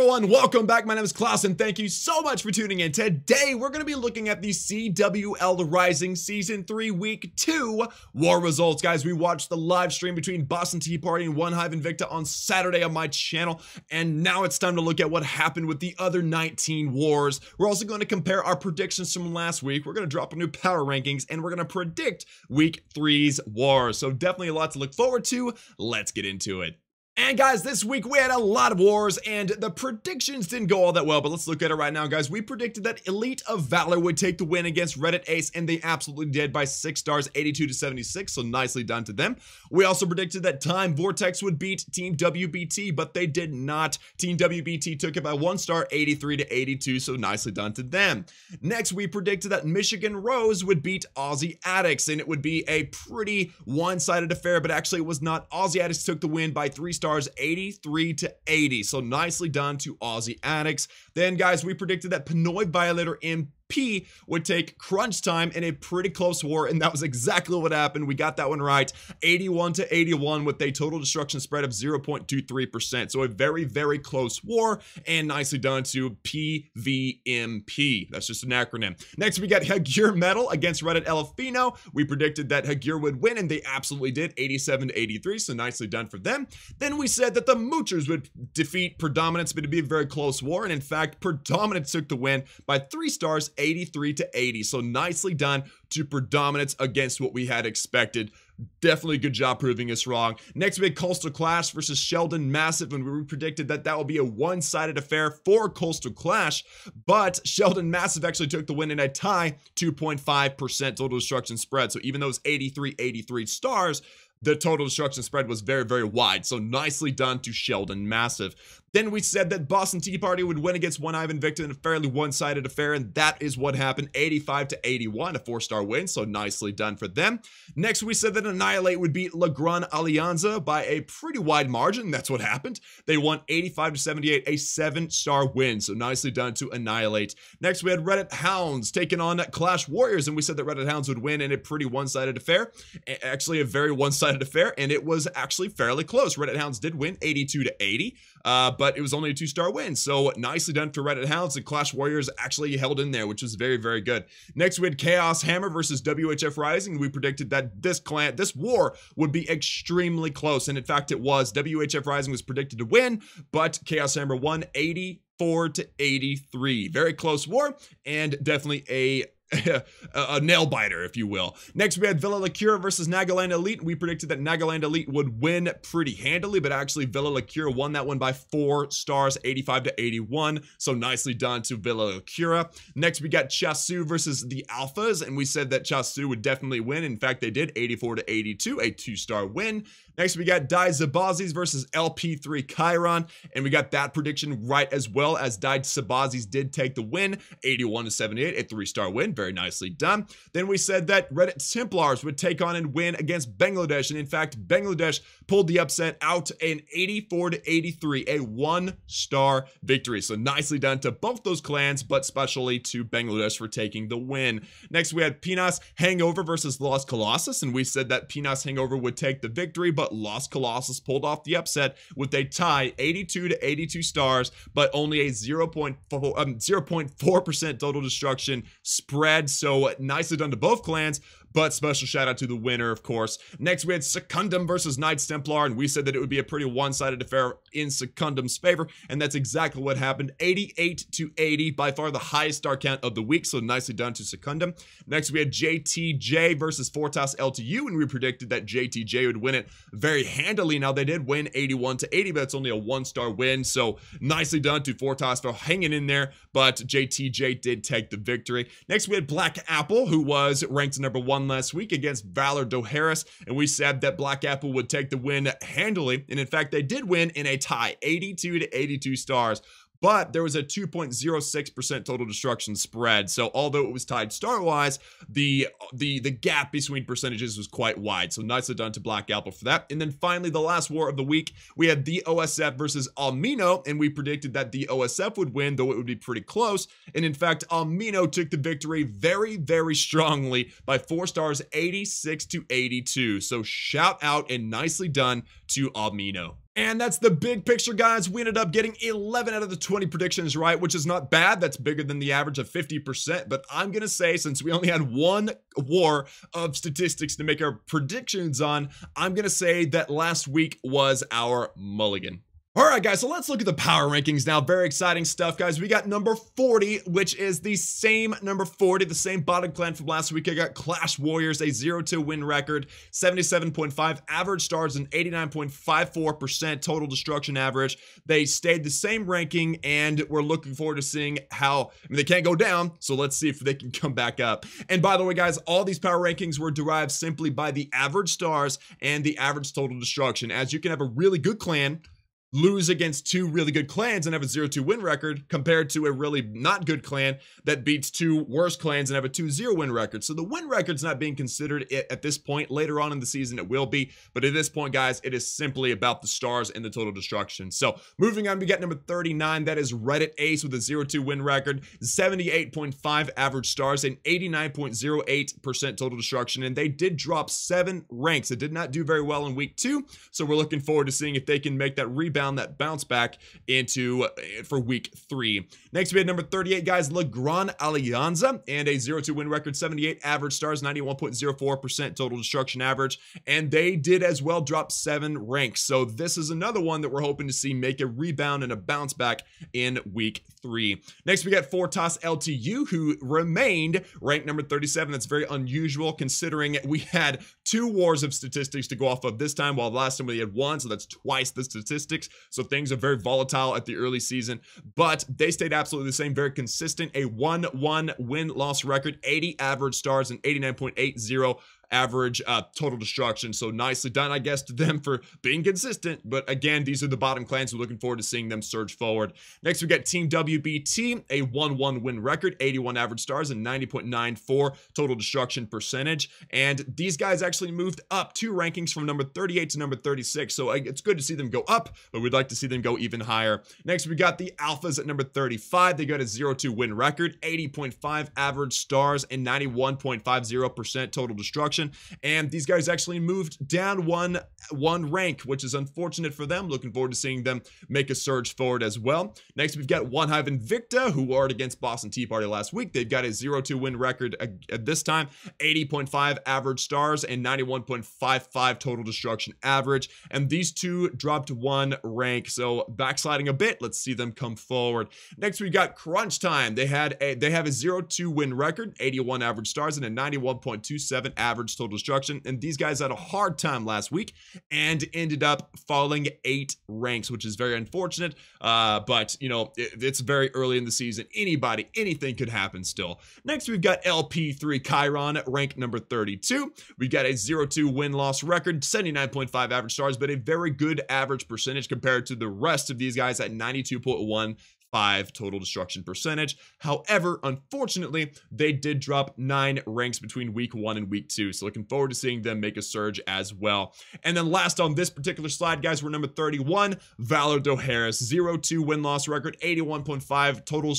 everyone, welcome back. My name is Klaus and thank you so much for tuning in. Today we're going to be looking at the CWL Rising Season 3 Week 2 war results. Guys, we watched the live stream between Boston Tea Party and One Hive Invicta on Saturday on my channel, and now it's time to look at what happened with the other 19 wars. We're also going to compare our predictions from last week. We're going to drop a new power rankings and we're going to predict Week 3's wars. So definitely a lot to look forward to. Let's get into it. And guys, this week we had a lot of wars and the predictions didn't go all that well, but let's look at it right now, guys. We predicted that Elite of Valor would take the win against Reddit Ace, and they absolutely did by 6 stars, 82 to 76, so nicely done to them. We also predicted that Time Vortex would beat Team WBT, but they did not. Team WBT took it by 1 star, 83 to 82, so nicely done to them. Next, we predicted that Michigan Rose would beat Aussie Addicts, and it would be a pretty one-sided affair, but actually it was not. Aussie Addicts took the win by 3 stars, 83 to 80, so nicely done to Aussie Addicts. Then guys, we predicted that Pinoy Violator MP would take Crunch Time in a pretty close war, and that was exactly what happened. We got that one right, 81 to 81 with a total destruction spread of 0.23%. So a very, very close war, and nicely done to PVMP. That's just an acronym. Next, we got Hagur Metal against Reddit Elefino. We predicted that Hagur would win, and they absolutely did, 87 to 83, so nicely done for them. Then we said that the Moochers would defeat Predominance, but it'd be a very close war, and in fact, Predominance took the win by 3 stars, 83 to 80, so nicely done to Predominance against what we had expected. Definitely good job proving us wrong. Next, we had Coastal Clash versus Sheldon Massive, and we predicted that that will be a one-sided affair for Coastal Clash, but Sheldon Massive actually took the win in a tie, 2.5% total destruction spread. So even though it's 83 stars, the total destruction spread was very, very wide. So nicely done to Sheldon Massive. Then we said that Boston Tea Party would win against One Hive Invicta in a fairly one-sided affair, and that is what happened, 85 to 81, a 4-star win, so nicely done for them. Next, we said that Annihilate would beat Le Grand Alianza by a pretty wide margin. That's what happened. They won 85 to 78, a 7-star win, so nicely done to Annihilate. Next, we had Reddit Hounds taking on Clash Warriors, and we said that Reddit Hounds would win in a pretty one-sided affair, actually a very one-sided affair, and it was actually fairly close. Reddit Hounds did win 82 to 80, but it was only a 2-star win, so nicely done for Reddit Hounds, and Clash Warriors actually held in there, which was very, very good. Next, we had Chaos Hammer versus WHF Rising. We predicted that this war would be extremely close, and in fact it was. WHF Rising was predicted to win, but Chaos Hammer won 84 to 83. Very close war, and definitely a nail biter, if you will. Next, we had Villa Lacura versus Nagaland Elite. We predicted that Nagaland Elite would win pretty handily, but actually Villa Lacura won that one by 4 stars, 85 to 81. So nicely done to Villa Lacura. Next, we got Chasu versus the Alphas, and we said that Chasu would definitely win. In fact, they did, 84 to 82, a 2-star win. Next, we got Dai Zabazis versus LP3 Chiron, and we got that prediction right as well, as Dai Zabazis did take the win, 81 to 78, a 3-star win. Very nicely done. Then we said that Reddit Templars would take on and win against Bangladesh, and in fact, Bangladesh pulled the upset out in 84 to 83, a 1-star victory. So nicely done to both those clans, but especially to Bangladesh for taking the win. Next, we had Pinas Hangover versus Lost Colossus, and we said that Pinas Hangover would take the victory, but Lost Colossus pulled off the upset with a tie, 82 to 82 stars, but only a 0.4% total destruction spread. So nicely done to both clans, but special shout out to the winner, of course. Next, we had Secundum versus Knights Templar, and we said that it would be a pretty one-sided affair in Secundum's favor, and that's exactly what happened, 88 to 80, by far the highest star count of the week, so nicely done to Secundum. Next, we had JTJ versus Fortas LTU, and we predicted that JTJ would win it very handily. Now, they did win 81 to 80, but it's only a 1-star win, so nicely done to Fortas for hanging in there, but JTJ did take the victory. Next, we had Black Apple, who was ranked number 1 last week against Valor Doharis, and we said that Black Apple would take the win handily, and in fact they did win in a tie, 82 to 82 stars, but there was a 2.06% total destruction spread. So although it was tied star-wise, the gap between percentages was quite wide. So nicely done to Black Apple for that. And then finally, the last war of the week, we had the OSF versus Almino, and we predicted that the OSF would win, though it would be pretty close. And in fact, Almino took the victory very, very strongly by 4 stars, 86 to 82. So shout out and nicely done to Almino. And that's the big picture, guys. We ended up getting 11 out of the 20 predictions right, which is not bad. That's bigger than the average of 50%. But I'm going to say, since we only had one war of statistics to make our predictions on, I'm going to say that last week was our mulligan. Alright guys, so let's look at the power rankings now. Very exciting stuff, guys. We got number 40, which is the same number 40, the same bottom clan from last week. I got Clash Warriors, a 0-2 win record, 77.5 average stars, and 89.54% total destruction average. They stayed the same ranking, and we're looking forward to seeing how, they can't go down, so let's see if they can come back up. And by the way, guys, all these power rankings were derived simply by the average stars and the average total destruction. As you can have a really good clan lose against two really good clans and have a 0-2 win record compared to a really not good clan that beats two worse clans and have a 2-0 win record. So the win record's not being considered at this point. Later on in the season it will be, but at this point, guys, it is simply about the stars and the total destruction. So moving on, we got number 39. That is Reddit Ace with a 0-2 win record, 78.5 average stars, and 89.08% total destruction. And they did drop 7 ranks. It did not do very well in week 2, so we're looking forward to seeing if they can make that rebound, that bounce back into for week 3. Next, we had number 38, guys, La Gran Alianza, and a 0-2 win record, 78 average stars, 91.04% total destruction average, and they did as well drop 7 ranks. So this is another one that we're hoping to see make a rebound and a bounce back in week 3. Next, we got Fortas LTU, who remained ranked number 37. That's very unusual considering we had 2 wars of statistics to go off of this time, while last time we had 1, so that's twice the statistics. So things are very volatile at the early season, but they stayed absolutely the same, very consistent. A 1-1 win-loss record, 80 average stars, and 89.80 average total destruction. So nicely done, I guess, to them for being consistent. But again, these are the bottom clans. We're looking forward to seeing them surge forward. Next, we got Team WBT, a 1-1 win record, 81 average stars, and 90.94 total destruction percentage. And these guys actually moved up 2 rankings from number 38 to number 36. So it's good to see them go up, but we'd like to see them go even higher. Next, we got the Alphas at number 35. They got a 0-2 win record, 80.5 average stars, and 91.50% total destruction. And these guys actually moved down one rank, which is unfortunate for them. Looking forward to seeing them make a surge forward as well. Next, we've got One Hive Invicta, who warred against Boston Tea Party last week. They've got a 0-2 win record at this time, 80.5 average stars, and 91.55 total destruction average. And these two dropped 1 rank, so backsliding a bit. Let's see them come forward. Next, we got Crunch Time. They have a 0-2 win record, 81 average stars, and a 91.27 average total destruction. And these guys had a hard time last week and ended up falling 8 ranks, which is very unfortunate. But you know, it's very early in the season. Anything could happen still. Next, we've got LP3 Chiron, ranked number 32. We got a 0-2 win-loss record, 79.5 average stars, but a very good average percentage compared to the rest of these guys at 92.15 total destruction percentage. However, unfortunately, they did drop 9 ranks between week 1 and week 2. So looking forward to seeing them make a surge as well. And then last on this particular slide, guys, we're number 31, Valor do Harris, 0-2 win-loss record, 81.5 total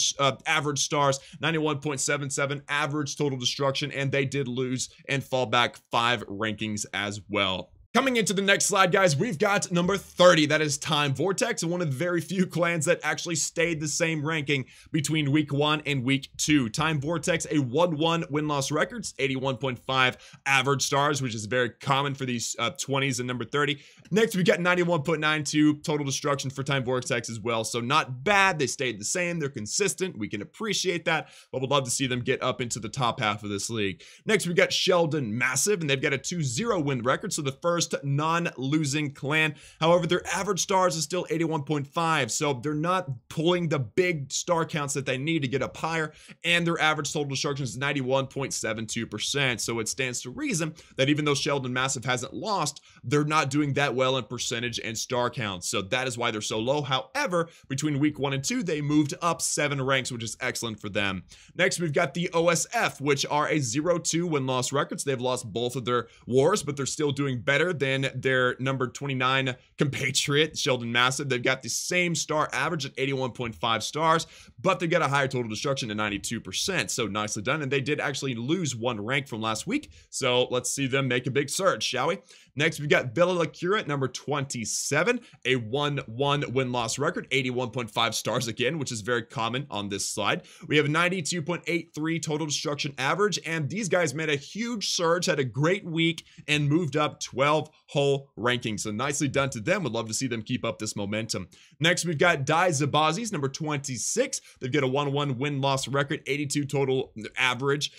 average stars, 91.77 average total destruction, and they did lose and fall back 5 rankings as well. Coming into the next slide, guys, we've got number 30. That is Time Vortex, and one of the very few clans that actually stayed the same ranking between week 1 and week 2. Time Vortex, a 1-1 win-loss records, 81.5 average stars, which is very common for these 20s and number 30. Next, we got 91.92 total destruction for Time Vortex as well. So not bad. They stayed the same. They're consistent. We can appreciate that, but we'd love to see them get up into the top half of this league. Next, we got Sheldon Massive, and they've got a 2-0 win record. So the first non-losing clan. However, their average stars is still 81.5, so they're not pulling the big star counts that they need to get up higher, and their average total destruction is 91.72%. So it stands to reason that even though Sheldon Massive hasn't lost, they're not doing that well in percentage and star counts. So that is why they're so low. However, between week 1 and 2, they moved up 7 ranks, which is excellent for them. Next, we've got the OSF, which are a 0-2 win-loss records. They've lost both of their wars, but they're still doing better than their number 29 compatriot, Sheldon Massive. They've got the same star average at 81.5 stars, but they've got a higher total destruction at 92%. So nicely done. And they did actually lose 1 rank from last week. So let's see them make a big surge, shall we? Next, we've got Villa Lacura at number 27, a 1-1 win-loss record, 81.5 stars again, which is very common on this slide. We have a 92.83 total destruction average, and these guys made a huge surge, had a great week, and moved up 12 whole rankings. So nicely done to them. Would love to see them keep up this momentum. Next, we've got Dai Zabazis, number 26. They've got a 1-1 win-loss record, 82 total average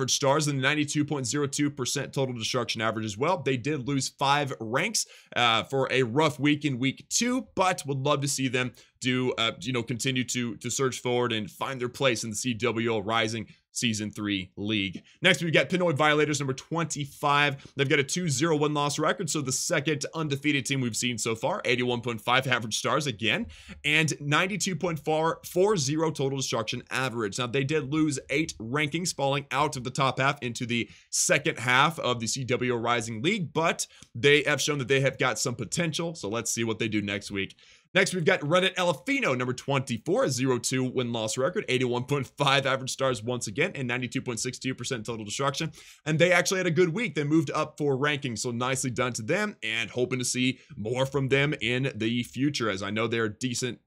stars, and 92.02% total destruction average as well. They did lose 5 ranks for a rough week in week 2, but would love to see them do continue to surge forward and find their place in the CWL Rising Season 3 League. Next, we've got Pinoy Violators, number 25. They've got a 2-0 win-loss record, so the second undefeated team we've seen so far. 81.5 average stars again, and 92.40 total destruction average. Now, they did lose 8 rankings, falling out of the top half into the second half of the CWL Rising League, but they have shown that they have got some potential, so let's see what they do next week. Next, we've got Reddit Elefino, number 24, a 0-2 win-loss record, 81.5 average stars once again, and 92.62% total destruction. And they actually had a good week. They moved up 4 rankings, so nicely done to them, and hoping to see more from them in the future, as I know they're decent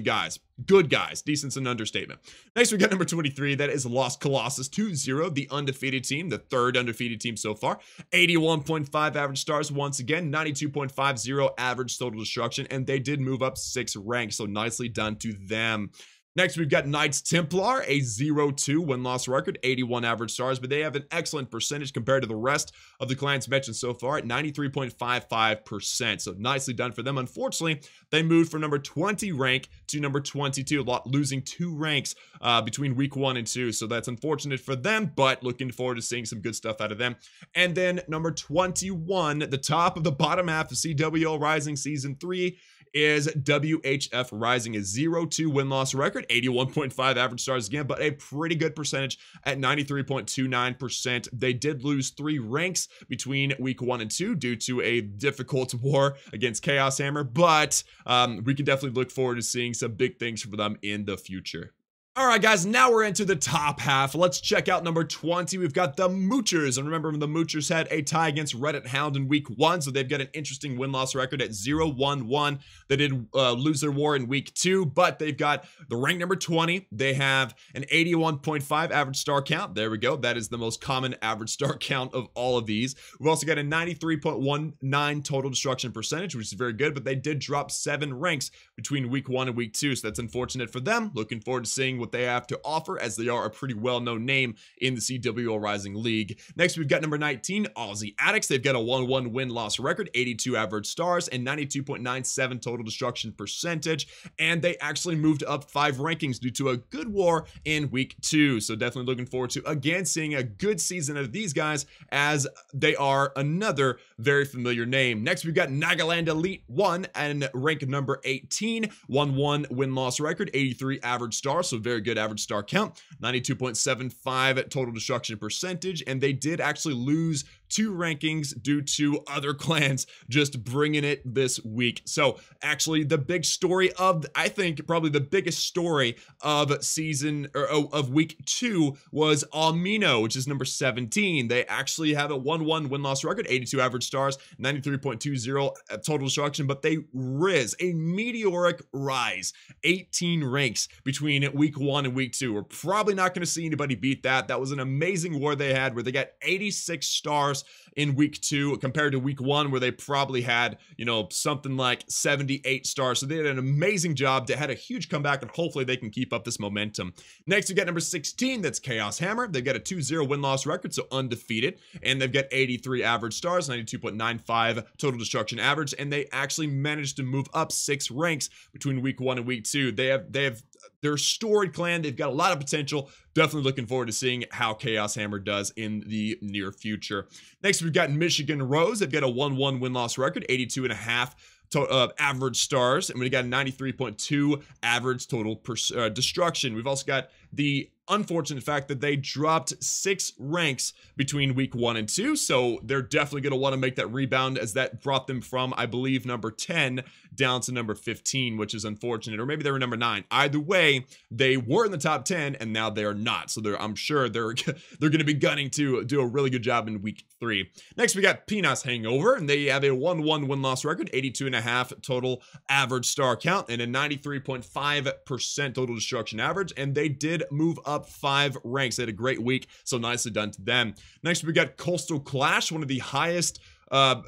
guys. Good guys. Decent's an understatement. Next, we got number 23. That is Los Colossus 2-0, the undefeated team, the third undefeated team so far. 81.5 average stars once again, 92.50 average total destruction, and they did move up 6 ranks, so nicely done to them. Next, we've got Knights Templar, a 0-2 win-loss record, 81 average stars, but they have an excellent percentage compared to the rest of the clans mentioned so far at 93.55%. So nicely done for them. Unfortunately, they moved from number 20 rank to number 22, losing 2 ranks between week 1 and 2. So that's unfortunate for them, but looking forward to seeing some good stuff out of them. And then number 21, the top of the bottom half of CWL Rising Season 3, is WHF Rising, a 0-2 win-loss record, 81.5 average stars again, but a pretty good percentage at 93.29%. They did lose 3 ranks between week 1 and 2 due to a difficult war against Chaos Hammer, but we can definitely look forward to seeing some big things for them in the future. All right, guys, now we're into the top half. Let's check out number 20. We've got the Moochers. And remember, the Moochers had a tie against Reddit Hound in week 1, so they've got an interesting win-loss record at 0-1-1. They did lose their war in week 2, but they've got the rank number 20. They have an 81.5 average star count. There we go. That is the most common average star count of all of these. We've also got a 93.19 total destruction percentage, which is very good, but they did drop 7 ranks between week 1 and week 2, so that's unfortunate for them. Looking forward to seeing what they have to offer, as they are a pretty well-known name in the CWL Rising League. Next, we've got number 19, Aussie Addicts. They've got a 1-1 win-loss record, 82 average stars, and 92.97 total destruction percentage, and they actually moved up 5 rankings due to a good war in week 2, so definitely looking forward to, again, seeing a good season out of these guys, as they are another very familiar name. Next, we've got Nagaland Elite 1 and rank number 18, 1-1 win-loss record, 83 average stars, so very good average star count, 92.75 total destruction percentage, and they did actually lose 2 rankings due to other clans just bringing it this week. So actually the big story of, I think probably the biggest story of of week 2 was Almino, which is number 17. They actually have a 1-1 win-loss record, 82 average stars, 93.20 total destruction, but they a meteoric rise, 18 ranks between week 1 and week 2. We're probably not going to see anybody beat that. That was an amazing war they had, where they got 86 stars in week 2 compared to week 1, where they probably had, something like 78 stars. So they did an amazing job. They had a huge comeback, and hopefully they can keep up this momentum. Next, we got number 16. That's Chaos Hammer. They've got a 2-0 win-loss record, so undefeated, and they've got 83 average stars, 92.95 total destruction average, and they actually managed to move up 6 ranks between week 1 and week 2. They're a storied clan. They've got a lot of potential. Definitely looking forward to seeing how Chaos Hammer does in the near future. Next, we've got Michigan Rose. They've got a 1-1 win-loss record, 82.5 average stars, and we got a 93.2 average total destruction. We've also got the unfortunate fact that they dropped 6 ranks between week 1 and 2. So they're definitely going to want to make that rebound, as that brought them from, I believe, number 10 down to number 15, which is unfortunate. Or maybe they were number 9. Either way, they were in the top 10 and now they are not. So I'm sure they're going to be gunning to do a really good job in week 3. Next, we got Peanuts Hangover, and they have a 1-1 win-loss record, 82.5 total average star count, and a 93.5% total destruction average. And they did move up 5 ranks. They had a great week, so nicely done to them. Next, we got Coastal Clash, one of the highest I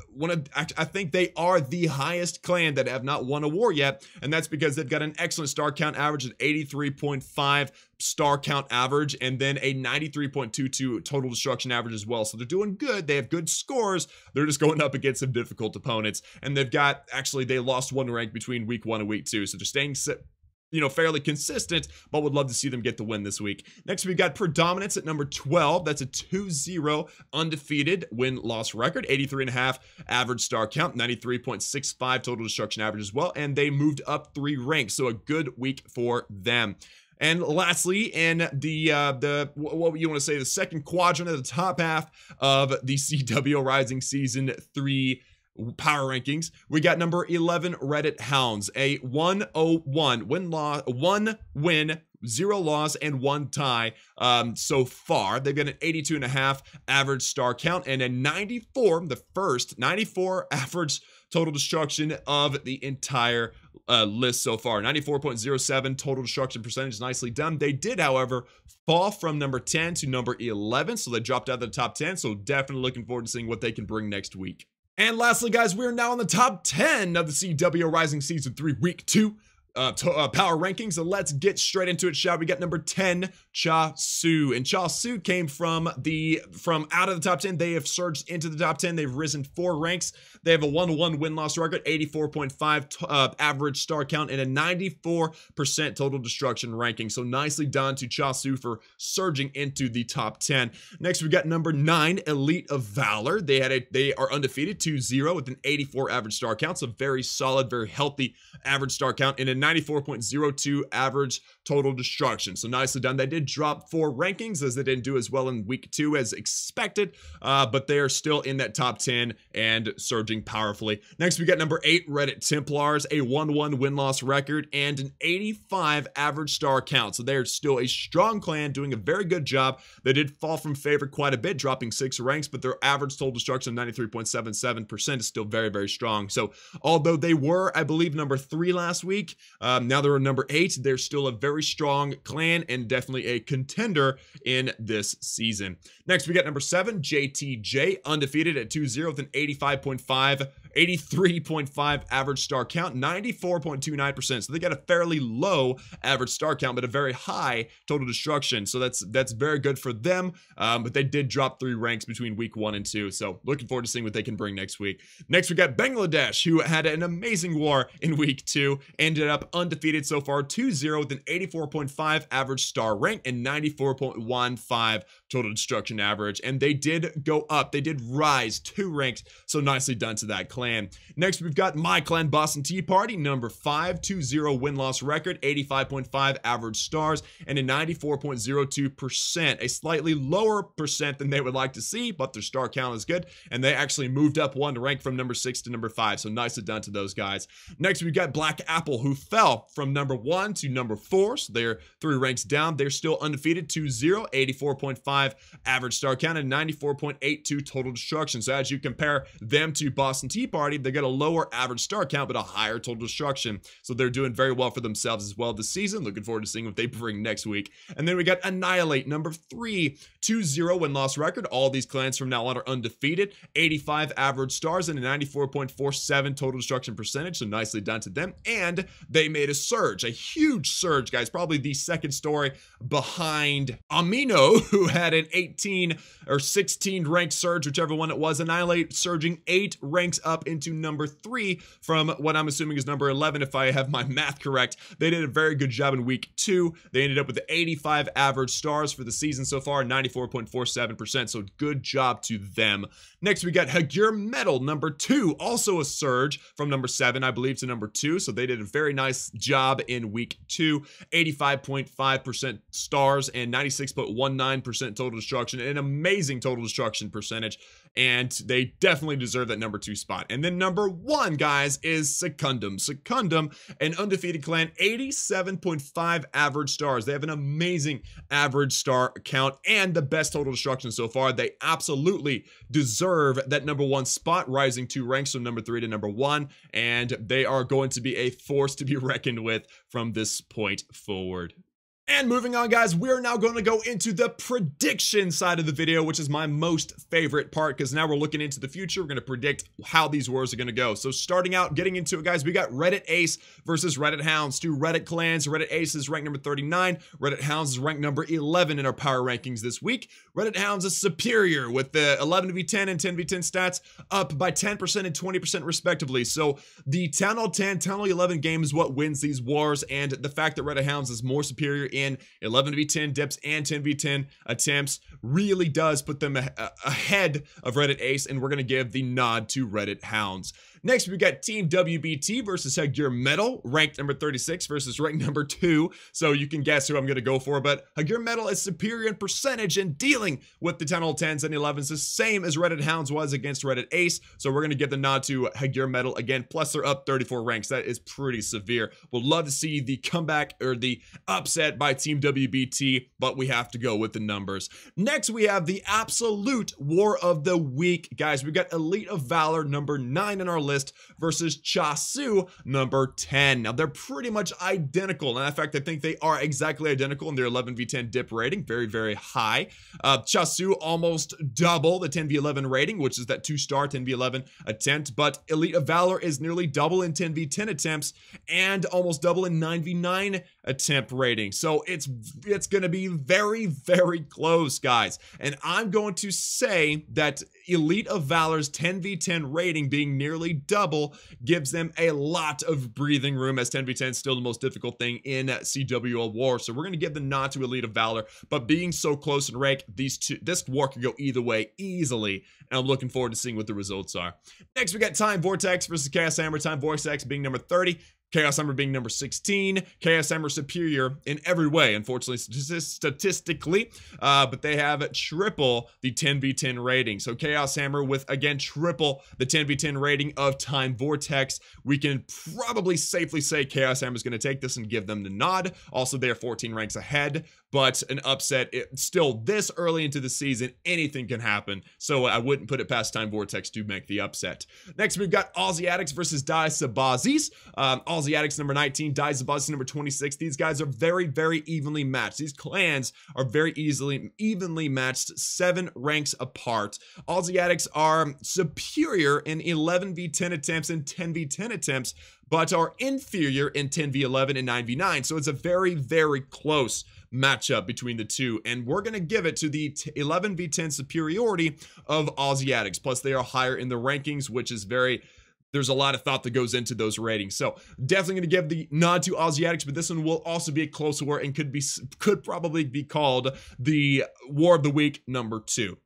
think they are the highest clan that have not won a war yet, and that's because they've got an excellent star count average at 83.5 star count average, and then a 93.22 total destruction average as well. So they're doing good. They have good scores. They're just going up against some difficult opponents, and they've got, actually, they lost 1 rank between week 1 and week 2, so they're staying fairly consistent, but would love to see them get the win this week. Next, we got Predominance at number 12. That's a 2-0 undefeated win-loss record, 83.5 average star count, 93.65 total destruction average as well, and they moved up 3 ranks, so a good week for them. And lastly, in the what you want to say, the second quadrant of the top half of the CWL Rising Season 3 power rankings, we got number 11 Reddit Hounds, a 101 1 win, 0 loss, and 1 tie so far. They've got an 82.5 average star count and a 94, the first 94 average total destruction of the entire list so far. 94.07 total destruction percentage, nicely done. They did, however, fall from number 10 to number 11, so they dropped out of the top 10, so definitely looking forward to seeing what they can bring next week. And lastly, guys, we're now in the top 10 of the CWL Rising Season 3 Week 2 power rankings. So let's get straight into it, shall we? Got number 10, Cha Su. And Cha Su came from out of the top 10. They have surged into the top 10. They've risen 4 ranks. They have a 1-1 win-loss record, 84.5 average star count, and a 94% total destruction ranking. So nicely done to Cha Su for surging into the top 10. Next, we got number 9, Elite of Valor. They are undefeated, 2-0 with an 84 average star count. So very solid, very healthy average star count, and a 94.02 average total destruction. So nicely done. They did drop 4 rankings, as they didn't do as well in week 2 as expected, but they are still in that top 10 and surging powerfully. Next, we got number 8, Reddit Templars, a 1-1 win-loss record and an 85 average star count. So they're still a strong clan, doing a very good job. They did fall from favor quite a bit, dropping 6 ranks, but their average total destruction of 93.77% is still very, very strong. So although they were, I believe, number 3 last week, now they're number 8. They're still a very strong clan and definitely a contender in this season. Next, we got number 7, JTJ, undefeated at 2-0 with an 83.5 average star count, 94.29%. So they got a fairly low average star count, but a very high total destruction. So that's very good for them. But they did drop 3 ranks between week 1 and 2. So looking forward to seeing what they can bring next week. Next, we got Bangladesh, who had an amazing war in week 2, ended up undefeated so far, 2-0 with an 84.5 average star rank and 94.15 total destruction average. And they did go up. They did rise 2 ranks. So nicely done to that clan. Next, we've got my clan, Boston Tea Party, number 5, 2-0 win-loss record, 85.5 average stars, and a 94.02%. A slightly lower percent than they would like to see, but their star count is good, and they actually moved up 1 rank from number 6 to number 5. So nicely done to those guys. Next, we've got Black Apple, who fell from number 1 to number 4. So they're 3 ranks down. They're still undefeated, 2-0, 84.5 average star count, and 94.82 total destruction. So as you compare them to Boston Tea Party, they got a lower average star count, but a higher total destruction. So they're doing very well for themselves as well this season. Looking forward to seeing what they bring next week. And then we got Annihilate, number 3, 2-0 win-loss record. All these clans from now on are undefeated, 85 average stars, and a 94.47 total destruction percentage. So nicely done to them. And they made a surge, a huge surge, guys. Probably the second story behind Amino, who had an 18 or 16 rank surge, whichever one it was. Annihilate surging 8 ranks up up into number 3 from what I'm assuming is number 11 if I have my math correct. They did a very good job in week 2. They ended up with 85 average stars for the season so far, 94.47%, so good job to them. Next, we got Hagur Metal, number 2, also a surge from number 7, I believe, to number 2, so they did a very nice job in week 2, 85.5% stars and 96.19% total destruction, an amazing total destruction percentage, and they definitely deserve that number 2 spot. And then number 1, guys, is Secundum. Secundum, an undefeated clan, 87.5 average stars. They have an amazing average star count and the best total destruction so far. They absolutely deserve that number 1 spot, rising 2 ranks from number 3 to number 1, and they are going to be a force to be reckoned with from this point forward. And moving on, guys, we're now going to go into the prediction side of the video, which is my most favorite part, because now we're looking into the future. We're going to predict how these wars are going to go. So starting out, getting into it, guys, we got Reddit Ace versus Reddit Hounds, 2 Reddit clans. Reddit Ace is ranked number 39. Reddit Hounds is ranked number 11 in our power rankings this week. Reddit Hounds is superior with the 11v10 and 10v10 stats up by 10% and 20% respectively. So the Town Hall 10, Town Hall 11 game is what wins these wars, and the fact that Reddit Hounds is more superior in 11v10 dips and 10v10 attempts really does put them ahead of Reddit Ace, and we're going to give the nod to Reddit Hounds. Next, we got Team WBT versus Hagur Metal, ranked number 36 versus ranked number 2. So you can guess who I'm going to go for, but Hagur Metal is superior in percentage and dealing with the Town Hall 10s and 11s, the same as Reddit Hounds was against Reddit Ace. So we're going to give the nod to Hagur Metal again, plus they're up 34 ranks. That is pretty severe. We'll love to see the comeback or the upset by Team WBT, but we have to go with the numbers. Next, we have the absolute war of the week, guys. We got Elite of Valor, number 9 in our list, versus Chasu, number 10. Now, they're pretty much identical. And in fact, I think they are exactly identical in their 11v10 dip rating. Very, very high. Chasu almost double the 10v11 rating, which is that 2-star 10v11 attempt. But Elite of Valor is nearly double in 10v10 attempts and almost double in 9v9 attempt rating. So it's going to be very, very close, guys. And I'm going to say that Elite of Valor's 10v10 rating being nearly double gives them a lot of breathing room, as 10v10 is still the most difficult thing in CWL War. So we're going to give the nod to Elite of Valor, but being so close in rank, this war could go either way easily, and I'm looking forward to seeing what the results are. Next, we got Time Vortex versus Chaos Hammer. Time Vortex being number 30. Chaos Hammer being number 16. Chaos Hammer superior in every way, unfortunately, statistically, but they have triple the 10v10 rating. So Chaos Hammer with, again, triple the 10v10 rating of Time Vortex. We can probably safely say Chaos Hammer is going to take this and give them the nod. Also, they are 14 ranks ahead, but an upset, still this early into the season, anything can happen. So I wouldn't put it past Time Vortex to make the upset. Next, we've got Aussie Addicts versus Die Sabazis. Aussie Addicts number 19, Die Sabazis number 26. These guys are very, very evenly matched. These clans are very evenly matched, 7 ranks apart. Aussie Addicts are superior in 11v10 attempts and 10v10 attempts, but are inferior in 10v11 and 9v9. So it's a very, very close matchup between the two, and we're going to give it to the 11v10 superiority of Aussie Addicts. Plus, they are higher in the rankings, which is there's a lot of thought that goes into those ratings. So definitely going to give the nod to Aussie Addicts, but this one will also be a close war and could probably be called the War of the Week number 2.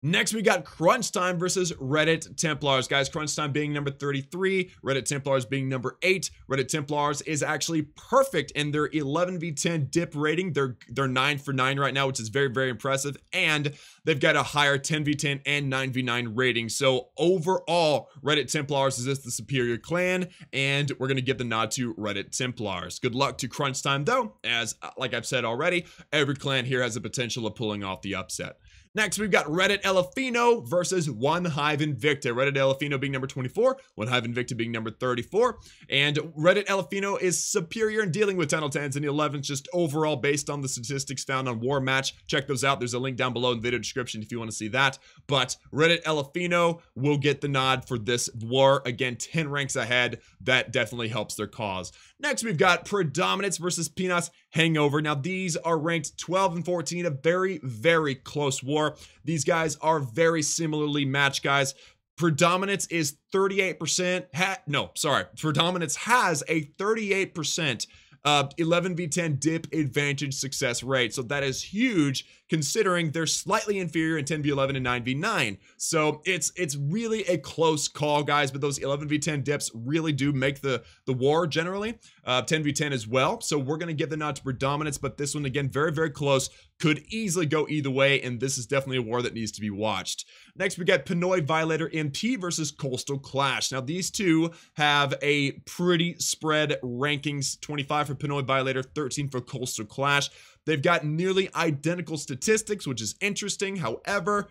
Next, we got Crunch Time versus Reddit Templars. Guys, Crunch Time being number 33, Reddit Templars being number 8. Reddit Templars is actually perfect in their 11v10 dip rating. They're 9 for 9 right now, which is very, very impressive. And they've got a higher 10v10 and 9v9 rating. So overall, Reddit Templars is the superior clan, and we're going to give the nod to Reddit Templars. Good luck to Crunch Time, though, as like I've said already, every clan here has the potential of pulling off the upset. Next, we've got Reddit Elefino versus One Hive Invicta. Reddit Elefino being number 24, One Hive Invicta being number 34. And Reddit Elefino is superior in dealing with 10 10s and 11s, just overall based on the statistics found on War Match. Check those out. There's a link down below in the video description if you want to see that. But Reddit Elefino will get the nod for this war. Again, 10 ranks ahead. That definitely helps their cause. Next, we've got Predominance versus Peanuts Hangover. Now, these are ranked 12 and 14, a very, very close war. These guys are very similarly matched, guys. Predominance is 38%. Predominance has a 38% 11v10 dip advantage success rate. So that is huge considering they're slightly inferior in 10v11 and 9v9. So it's really a close call, guys, but those 11v10 dips really do make the war generally. 10v10 as well. So we're going to give the nod to predominance, but this one, again, very, very close. Could easily go either way, and this is definitely a war that needs to be watched. Next, we got Pinoy Violator MP versus Coastal Clash. Now, these two have a pretty spread rankings. 25 for Pinoy Violator, 13 for Coastal Clash. They've got nearly identical statistics, which is interesting. However,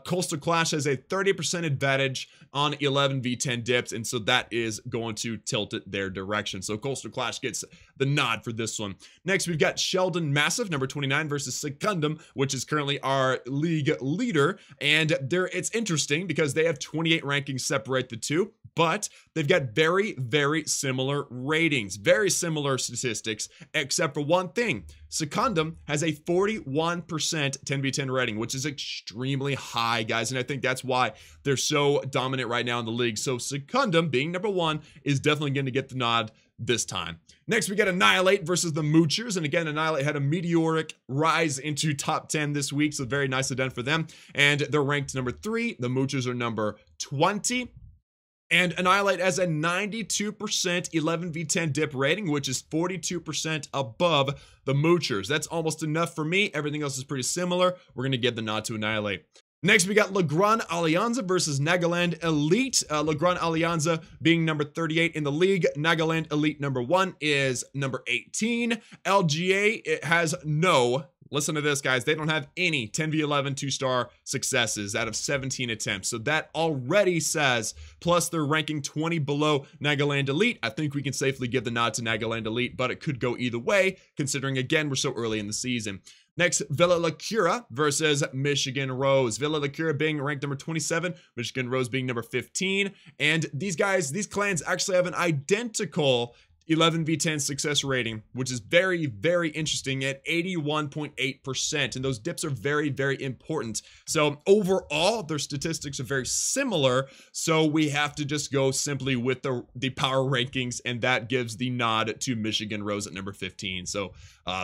Coastal Clash has a 30% advantage on 11v10 dips, and so that is going to tilt it their direction. So Coastal Clash gets the nod for this one. Next, we've got Sheldon Massive, number 29, versus Secundum, which is currently our league leader. And it's interesting because they have 28 rankings separate the two, but they've got very, very similar ratings, very similar statistics, except for one thing. Secundum has a 41% 10v10 rating, which is extremely high, guys, and I think that's why they're so dominant right now in the league. So Secundum, being number one, is definitely going to get the nod this time. Next, we got Annihilate versus the Moochers, and again, Annihilate had a meteoric rise into top 10 this week, so very nicely done for them, and they're ranked number 3. The Moochers are number 20. And Annihilate has a 92% 11v10 dip rating, which is 42% above the Moochers. That's almost enough for me. Everything else is pretty similar. We're going to give the nod to Annihilate. Next, we got Legrand Alianza versus Nagaland Elite. Legrand Alianza being number 38 in the league. Nagaland Elite number 1 is number 18. LGA, it has no... Listen to this, guys. They don't have any 10v11 2-star successes out of 17 attempts. So that already says, plus they're ranking 20 below Nagaland Elite. I think we can safely give the nod to Nagaland Elite, but it could go either way, considering, again, we're so early in the season. Next, Villa La Cura versus Michigan Rose. Villa La Cura being ranked number 27, Michigan Rose being number 15. And these clans actually have an identical 11v10 success rating, which is very, very interesting at 81.8%. And those dips are very, very important. So overall, their statistics are very similar. So we have to just go simply with the power rankings, and that gives the nod to Michigan Rose at number 15. So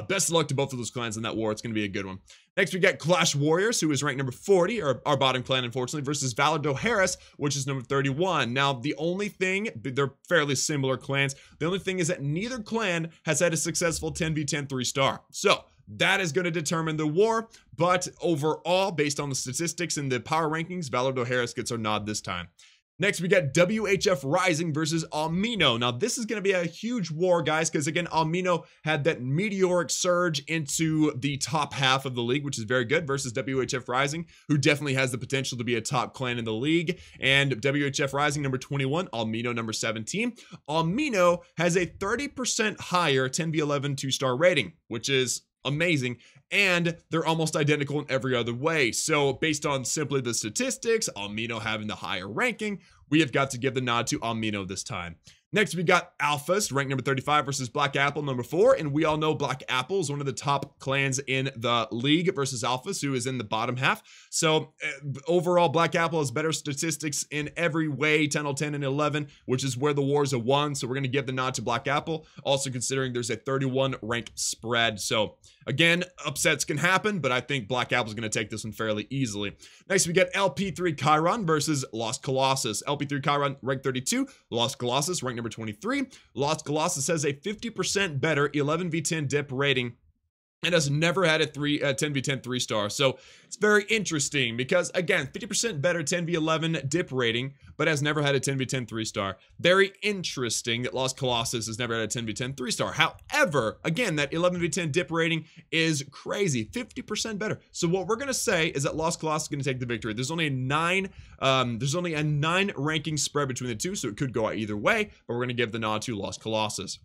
best of luck to both of those clans in that war. It's going to be a good one. Next, we got Clash Warriors, who is ranked number 40, or our bottom clan, unfortunately, versus Valado Harris, which is number 31. Now, the only thing, they're fairly similar clans. The only thing is that neither clan has had a successful 10v10 3-star. So that is going to determine the war. But overall, based on the statistics and the power rankings, Valado Harris gets our nod this time. Next, we got WHF Rising versus Almino. Now, this is going to be a huge war, guys, because, again, Almino had that meteoric surge into the top half of the league, which is very good, versus WHF Rising, who definitely has the potential to be a top clan in the league. And WHF Rising, number 21, Almino, number 17. Almino has a 30% higher 10v11 2-star rating, which is amazing, and they're almost identical in every other way. So based on simply the statistics, Almino having the higher ranking, we have got to give the nod to Almino this time. Next, we got Alphas, ranked number 35 versus Black Apple, number 4. And we all know Black Apple is one of the top clans in the league versus Alphas, who is in the bottom half. So overall, Black Apple has better statistics in every way, 10, 10, and 11, which is where the wars are won. So we're going to give the nod to Black Apple, also considering there's a 31 rank spread. So again, upsets can happen, but I think Black Apple is going to take this one fairly easily. Next, we get LP3 Chiron versus Lost Colossus. LP3 Chiron, ranked 32. Lost Colossus, ranked number 23. Lost Colossus has a 50% better 11v10 dip rating and has never had a 10v10 3-star. So it's very interesting because, again, 50% better 10v11 dip rating, but has never had a 10v10 3-star. Very interesting that Lost Colossus has never had a 10v10 3-star. However, again, that 11v10 dip rating is crazy, 50% better. So what we're gonna say is that Lost Colossus is gonna take the victory. There's only a 9 ranking spread between the two, so it could go out either way, but we're gonna give the nod to Lost Colossus.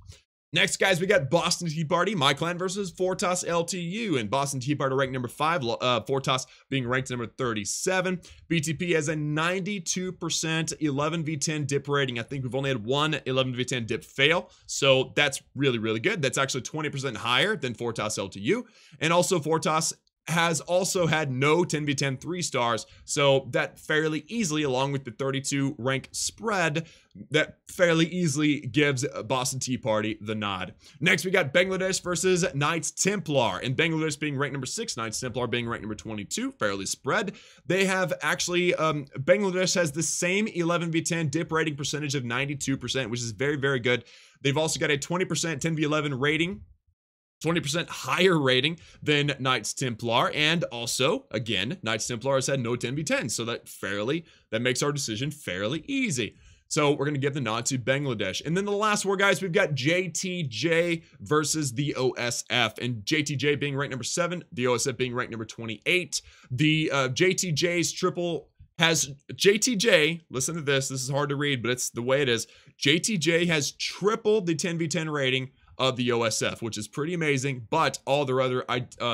Next, guys, we got Boston Tea Party, my clan, versus Fortas LTU. And Boston Tea Party ranked number 5, Fortas being ranked number 37. BTP has a 92% 11v10 dip rating. I think we've only had one 11v10 dip fail. So that's really, really good. That's actually 20% higher than Fortas LTU. And also Fortas has also had no 10v10 3-stars, so that fairly easily, along with the 32 rank spread, that fairly easily gives Boston Tea Party the nod. Next, we got Bangladesh versus Knights Templar, and Bangladesh being ranked number 6, Knights Templar being ranked number 22, fairly spread. They have actually, Bangladesh has the same 11v10 dip rating percentage of 92%, which is very, very good. They've also got a 20% 10v11 rating, 20% higher rating than Knights Templar, and also, again, Knights Templar has had no 10v10, so that makes our decision fairly easy. So we're going to give the nod to Bangladesh. And then the last war, guys, we've got JTJ versus the OSF. And JTJ being ranked number 7, the OSF being ranked number 28. The JTJ's triple has JTJ, listen to this is hard to read, but it's the way it is. JTJ has tripled the 10v10 rating of the OSF, which is pretty amazing, but all their other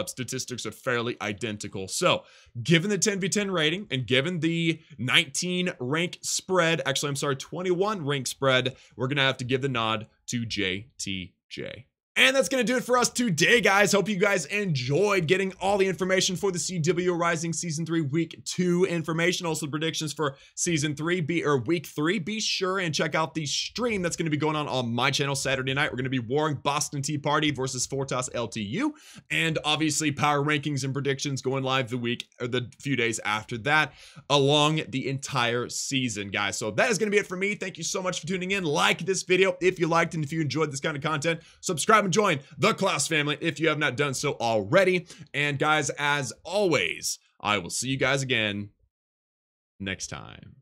statistics are fairly identical. So given the 10v10 rating and given the 19 rank spread, actually, I'm sorry, 21 rank spread, we're going to have to give the nod to JTJ. And that's going to do it for us today, guys. Hope you guys enjoyed getting all the information for the CWL Rising Season 3 Week 2 information. Also predictions for Season 3, Week 3. Be sure and check out the stream that's going to be going on my channel Saturday night. We're going to be warring Boston Tea Party versus Fortas LTU. And obviously power rankings and predictions going live the few days after that along the entire season, guys. So that is going to be it for me. Thank you so much for tuning in. Like this video if you liked and if you enjoyed this kind of content. Subscribe and join the Klaus family if you have not done so already. And guys, as always, I will see you guys again next time.